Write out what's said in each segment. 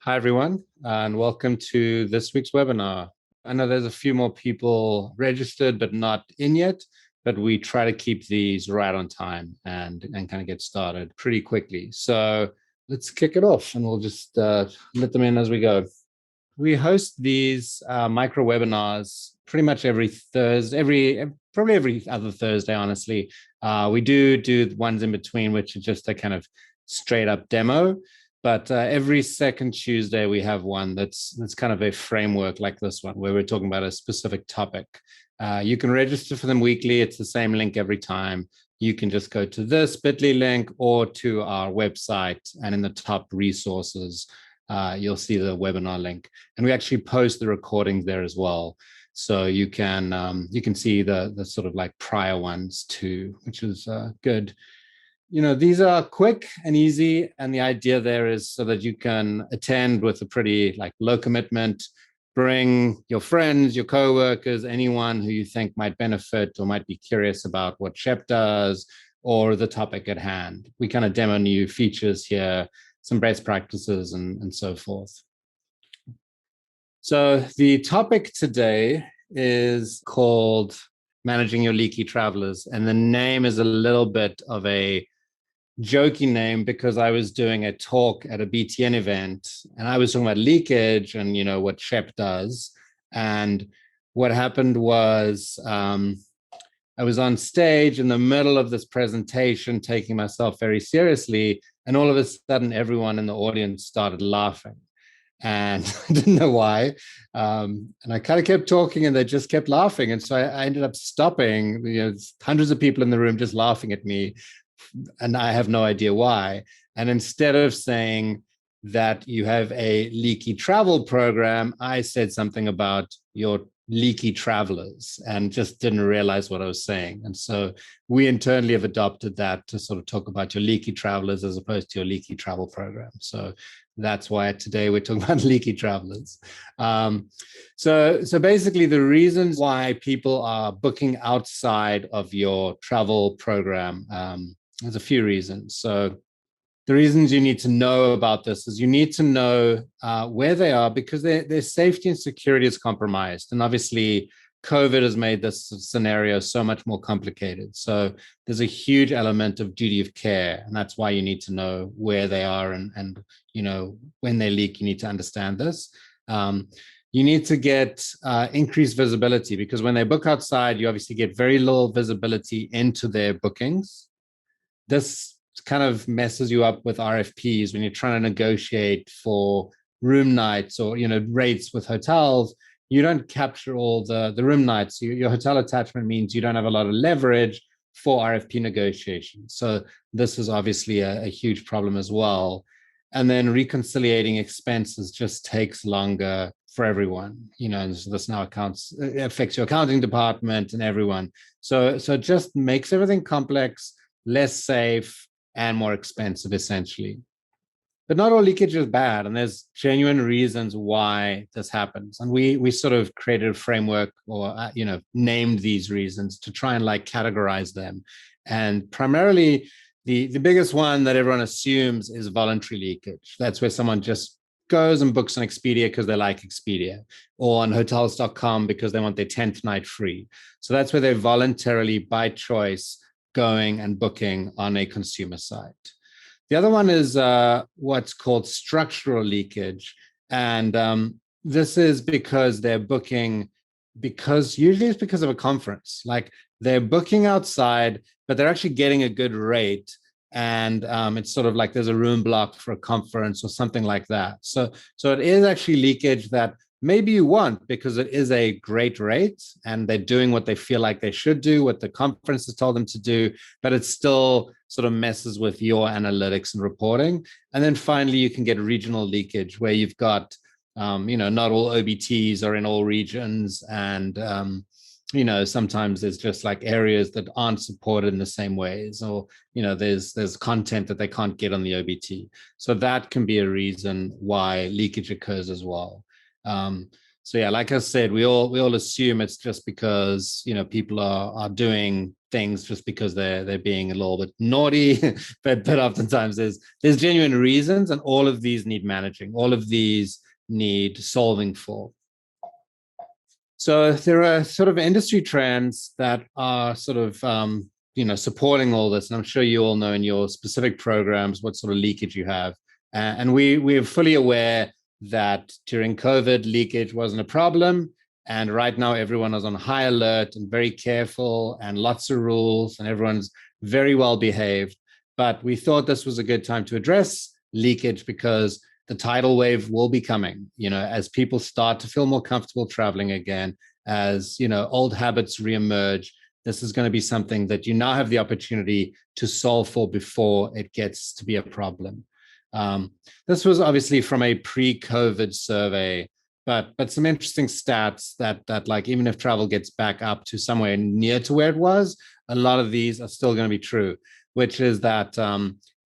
Hi, everyone, and welcome to this week's webinar. I know there's a few more people registered, but not in yet, but we try to keep these right on time and kind of get started pretty quickly. So let's kick it off and we'll just let them in as we go. We host these micro webinars pretty much every Thursday, probably every other Thursday, honestly. We do ones in between, which are just a kind of straight up demo. But every second Tuesday, we have one that's kind of a framework like this one, where we're talking about a specific topic. You can register for them weekly. It's the same link every time. You can just go to this bit.ly link or to our website, and in the top resources, you'll see the webinar link. And we actually post the recordings there as well. So you can see the sort of like prior ones too, which is good. You know, these are quick and easy, and the idea there is so that you can attend with a pretty like low commitment. Bring your friends, your coworkers, anyone who you think might benefit or might be curious about what Shep does or the topic at hand. We kind of demo new features here, some best practices, and so forth. So the topic today is called Managing Your Leaky Travelers, and the name is a little bit of a jokey name because I was doing a talk at a BTN event and I was talking about leakage and, you know, what Shep does. And what happened was I was on stage in the middle of this presentation, taking myself very seriously. And all of a sudden, everyone in the audience started laughing. And I didn't know why. And I kind of kept talking and they just kept laughing. And so I ended up stopping, you know, hundreds of people in the room just laughing at me. And I have no idea why. And instead of saying that you have a leaky travel program, I said something about your leaky travelers and just didn't realize what I was saying. And so we internally have adopted that to sort of talk about your leaky travelers as opposed to your leaky travel program. So that's why today we're talking about leaky travelers. So basically the reasons why people are booking outside of your travel program, there's a few reasons. So the reasons you need to know about this is you need to know where they are because their safety and security is compromised. And obviously, COVID has made this scenario so much more complicated. So there's a huge element of duty of care. And that's why you need to know where they are and you know, when they leak, you need to understand this. You need to get increased visibility because when they book outside, you obviously get very little visibility into their bookings. This kind of messes you up with RFPs when you're trying to negotiate for room nights or, you know, rates with hotels. You don't capture all the room nights. Your hotel attachment means you don't have a lot of leverage for RFP negotiations. So this is obviously a huge problem as well. And then reconciliating expenses just takes longer for everyone, you know, and so this now affects your accounting department and everyone. So it just makes everything complex, less safe, and more expensive, essentially. But not all leakage is bad, and there's genuine reasons why this happens. And we sort of created a framework or, you know, named these reasons to try and like categorize them. And primarily, the biggest one that everyone assumes is voluntary leakage. That's where someone just goes and books on Expedia because they like Expedia, or on hotels.com because they want their 10th night free. So that's where they're voluntarily, by choice, going and booking on a consumer site. The other one is what's called structural leakage. And this is because they're booking, because usually it's because of a conference. Like they're booking outside, but they're actually getting a good rate. And it's sort of like there's a room block for a conference or something like that. So it is actually leakage that maybe you want because it is a great rate and they're doing what they feel like they should do, what the conference has told them to do, but it still sort of messes with your analytics and reporting. And then finally, you can get regional leakage where you've got, you know, not all OBTs are in all regions. And, you know, sometimes there's just like areas that aren't supported in the same ways, or, you know, there's content that they can't get on the OBT. So that can be a reason why leakage occurs as well. So yeah, like I said, we all assume it's just because people are doing things just because they're being a little bit naughty, but oftentimes there's genuine reasons, and all of these need managing. All of these need solving for. So there are sort of industry trends that are sort of supporting all this, and I'm sure you all know in your specific programs what sort of leakage you have, and we're fully aware that during COVID leakage wasn't a problem, and right now everyone is on high alert and very careful, and lots of rules, and everyone's very well behaved. But we thought this was a good time to address leakage because the tidal wave will be coming, as people start to feel more comfortable traveling again, as, old habits reemerge. This is going to be something that you now have the opportunity to solve for before it gets to be a problem. This was obviously from a pre-COVID survey, but some interesting stats that like even if travel gets back up to somewhere near to where it was, a lot of these are still going to be true, which is that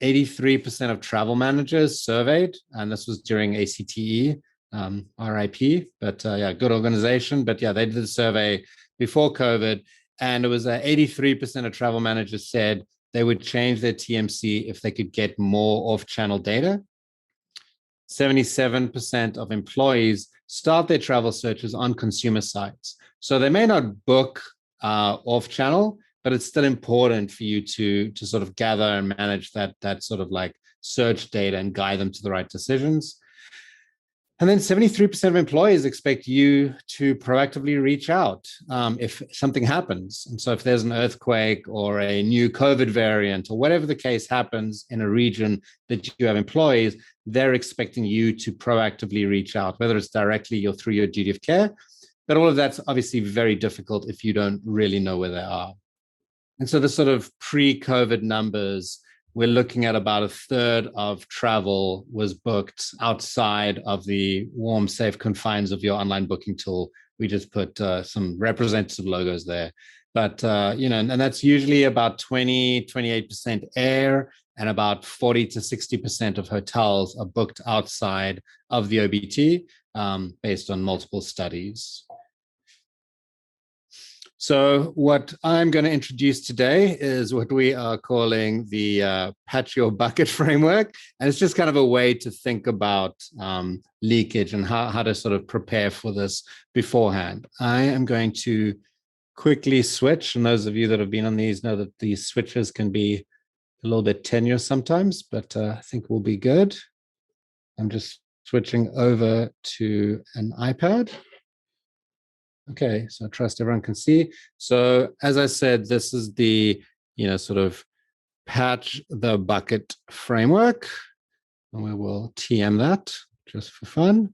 83% of travel managers surveyed, and this was during ACTE, RIP, but yeah, good organization. But yeah, they did the survey before COVID, and it was 83% of travel managers said they would change their TMC if they could get more off-channel data. 77% of employees start their travel searches on consumer sites. So they may not book off-channel, but it's still important for you to sort of gather and manage that sort of like search data and guide them to the right decisions. And then 73% of employees expect you to proactively reach out if something happens. And so if there's an earthquake or a new COVID variant or whatever the case happens in a region that you have employees, they're expecting you to proactively reach out, whether it's directly or through your duty of care. But all of that's obviously very difficult if you don't really know where they are. And so the sort of pre-COVID numbers, we're looking at about a third of travel was booked outside of the warm, safe confines of your online booking tool. We just put some representative logos there. But, and that's usually about 28% air, and about 40 to 60% of hotels are booked outside of the OBT based on multiple studies. So what I'm going to introduce today is what we are calling the patch your bucket framework. And it's just kind of a way to think about leakage and how to sort of prepare for this beforehand. I am going to quickly switch. And those of you that have been on these know that these switches can be a little bit tenuous sometimes, but I think we'll be good. I'm just switching over to an iPad. Okay, so I trust everyone can see. So as I said, this is the, sort of patch the bucket framework. And we will TM that just for fun.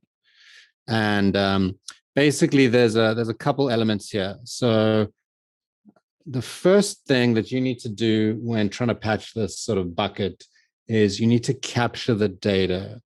And basically there's a couple elements here. So the first thing that you need to do when trying to patch this sort of bucket is you need to capture the data.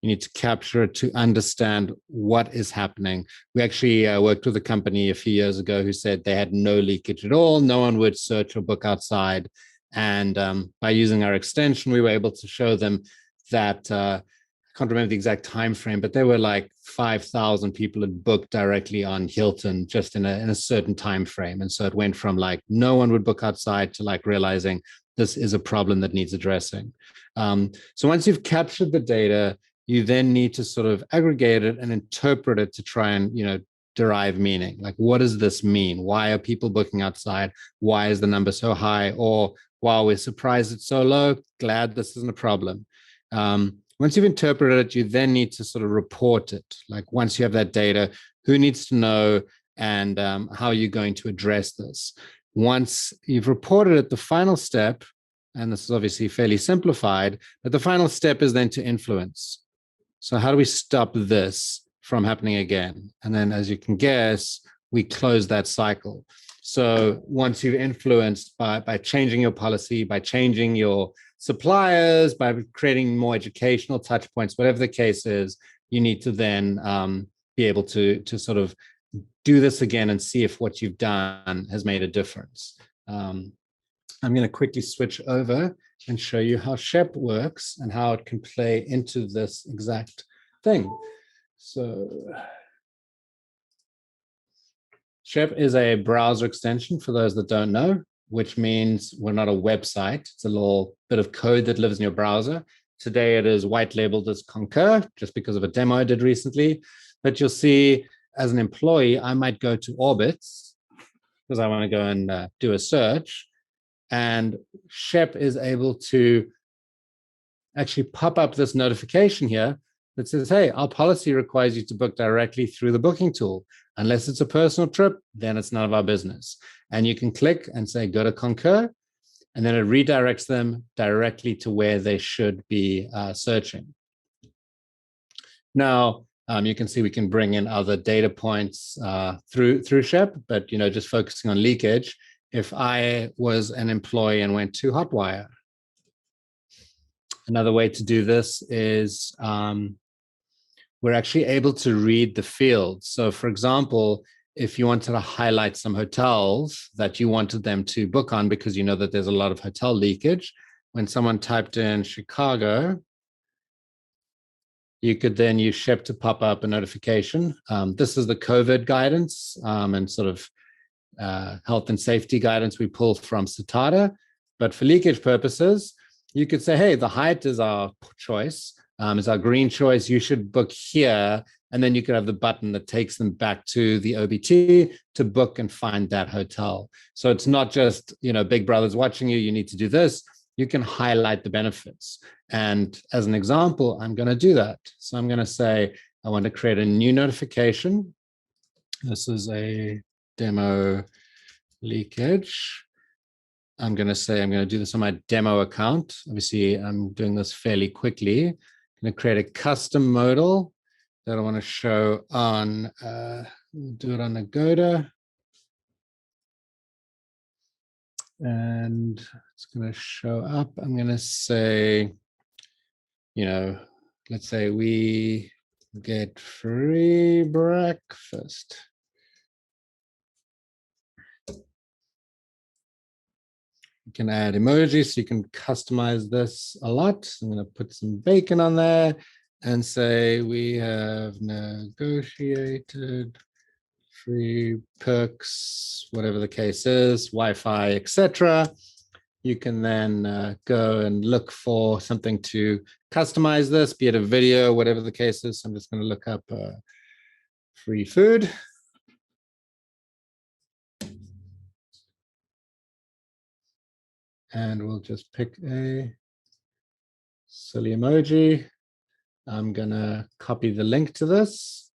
You need to capture it to understand what is happening. We actually worked with a company a few years ago who said they had no leakage at all. No one would search or book outside. And by using our extension, we were able to show them that, I can't remember the exact time frame, but there were like 5,000 people had booked directly on Hilton just in a certain time frame. And so it went from like no one would book outside to like realizing this is a problem that needs addressing. So once you've captured the data, you then need to sort of aggregate it and interpret it to try and, derive meaning. Like, what does this mean? Why are people booking outside? Why is the number so high? Or, wow, we're surprised it's so low. Glad this isn't a problem. Once you've interpreted it, you then need to sort of report it. Like, once you have that data, who needs to know and how you're going to address this? Once you've reported it, the final step, and this is obviously fairly simplified, but the final step is then to influence. So how do we stop this from happening again? And then, as you can guess, we close that cycle. So once you've influenced by changing your policy, by changing your suppliers, by creating more educational touch points, whatever the case is, you need to then be able to sort of do this again and see if what you've done has made a difference. I'm going to quickly switch over and show you how Shep works and how it can play into this exact thing. So Shep is a browser extension for those that don't know, which means we're not a website. It's a little bit of code that lives in your browser. Today it is white labeled as Concur, just because of a demo I did recently. But you'll see as an employee, I might go to Orbitz because I want to go and do a search. And Shep is able to actually pop up this notification here that says, hey, our policy requires you to book directly through the booking tool. Unless it's a personal trip, then it's none of our business. And you can click and say, go to Concur, and then it redirects them directly to where they should be searching. Now, you can see we can bring in other data points through Shep, but just focusing on leakage. If I was an employee and went to Hotwire, another way to do this is we're actually able to read the fields. So for example, if you wanted to highlight some hotels that you wanted them to book on because you know that there's a lot of hotel leakage, when someone typed in Chicago, you could then use Shep to pop up a notification. This is the COVID guidance and sort of health and safety guidance we pull from Citata. But for leakage purposes, you could say, hey, the Hyatt is our choice, is our green choice. You should book here. And then you could have the button that takes them back to the OBT to book and find that hotel. So it's not just, Big Brother's watching you, you need to do this. You can highlight the benefits. And as an example, I'm going to do that. So I'm going to say, I want to create a new notification. This is a demo leakage. I'm going to say, I'm going to do this on my demo account. Obviously, I'm doing this fairly quickly. I'm going to create a custom modal that I want to show on, do it on Agoda. And it's going to show up. I'm going to say, let's say we get free breakfast. You can add emojis, so you can customize this a lot. I'm going to put some bacon on there and say we have negotiated free perks, whatever the case is, Wi-Fi, etc. You can then go and look for something to customize this, be it a video, whatever the case is. I'm just going to look up free food. And we'll just pick a silly emoji. I'm going to copy the link to this.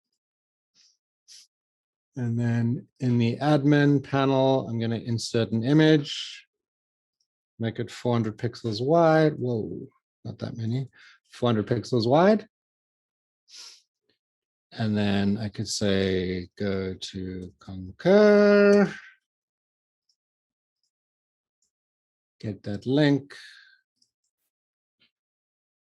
And then in the admin panel, I'm going to insert an image, make it 400 pixels wide. Whoa, not that many. 400 pixels wide. And then I could say, go to Concur. Get that link.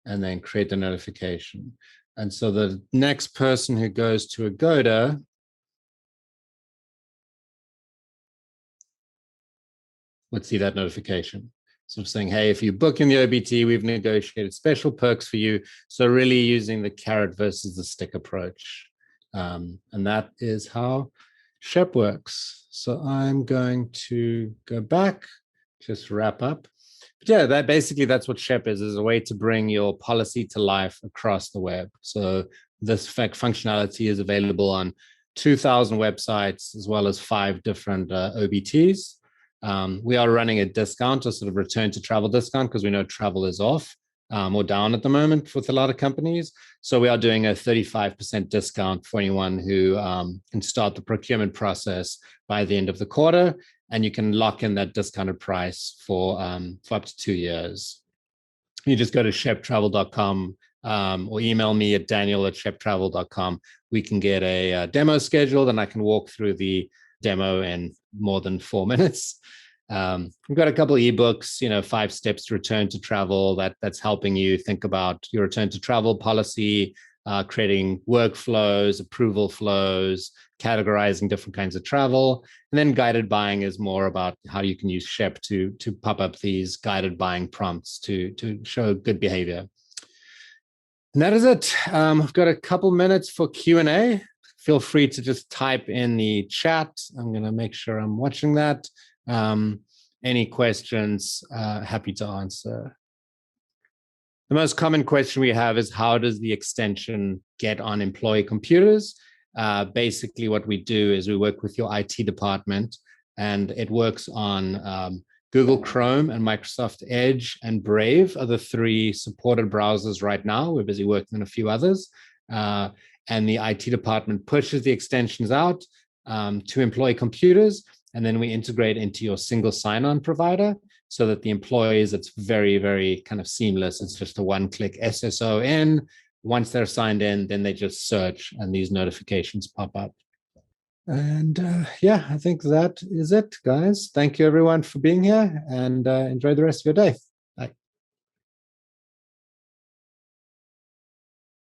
And then create the notification. And so the next person who goes to Agoda would see that notification. So saying, hey, if you book in the OBT, we've negotiated special perks for you. So really using the carrot versus the stick approach. And that is how Shep works. So I'm going to go back, just wrap up. But yeah, that's what Shep is a way to bring your policy to life across the web. So this functionality is available on 2,000 websites, as well as 5 different OBTs. We are running a discount, a sort of return to travel discount, because we know travel is off or down at the moment with a lot of companies. So we are doing a 35% discount for anyone who can start the procurement process by the end of the quarter. And you can lock in that discounted price for up to 2 years. You just go to sheptravel.com or email me at daniel@sheptravel.com. We can get a demo scheduled and I can walk through the demo in more than 4 minutes. We've got a couple of ebooks, 5 steps to return to travel. That's helping you think about your return to travel policy, creating workflows, approval flows, categorizing different kinds of travel. And then guided buying is more about how you can use Shep to pop up these guided buying prompts to show good behavior. And that is it. I've got a couple minutes for Q&A. Feel free to just type in the chat. I'm going to make sure I'm watching that. Any questions, happy to answer. The most common question we have is, how does the extension get on employee computers? Basically, what we do is we work with your IT department, and it works on Google Chrome and Microsoft Edge and Brave are the 3 supported browsers right now. We're busy working on a few others. And the IT department pushes the extensions out to employee computers, and then we integrate into your single sign-on provider so that the employees, it's very, very kind of seamless. It's just a one-click SSO in. Once they're signed in, then they just search and these notifications pop up. And yeah, I think that is it, guys. Thank you, everyone, for being here, and enjoy the rest of your day.